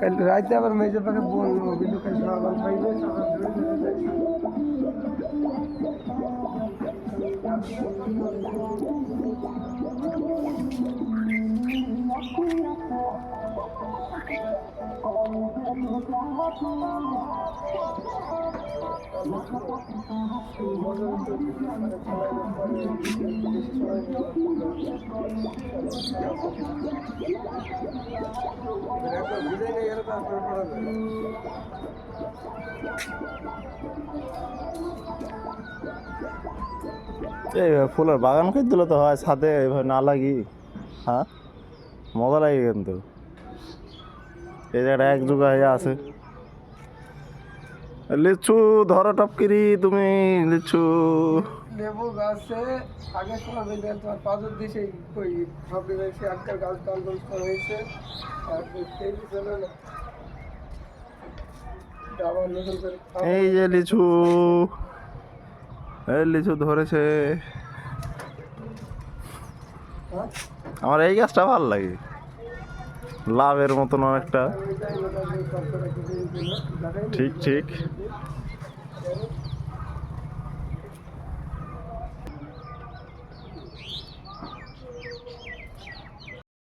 কাল রাতে আবার মেজে পাকে বলবো কিন্তু কাল সকাল পাইবে সকাল এই ফুলের বাগান করে দিলে তো হয়, ছাদে এইভাবে না লাগি। হ্যাঁ, মজা লাগে কিন্তু। এই জায়গাটা এক যুগা হয়ে আছে। লিচু ধরো টপকিরি তুমি, লিচু লেবু গাছে আগে সময় বেঁধে তোমার পাঁচের দিকে ওই ভাবলি রয়েছে আজকাল গাছ ডাল হয়েছে আর তেজি চলে না আবার নতুন করে এই যে লিচু, এই লিচু ধরেছে। আমার এই গাছটা ভালো লাগে, লাভের মতন অনেকটা। ঠিক ঠিক।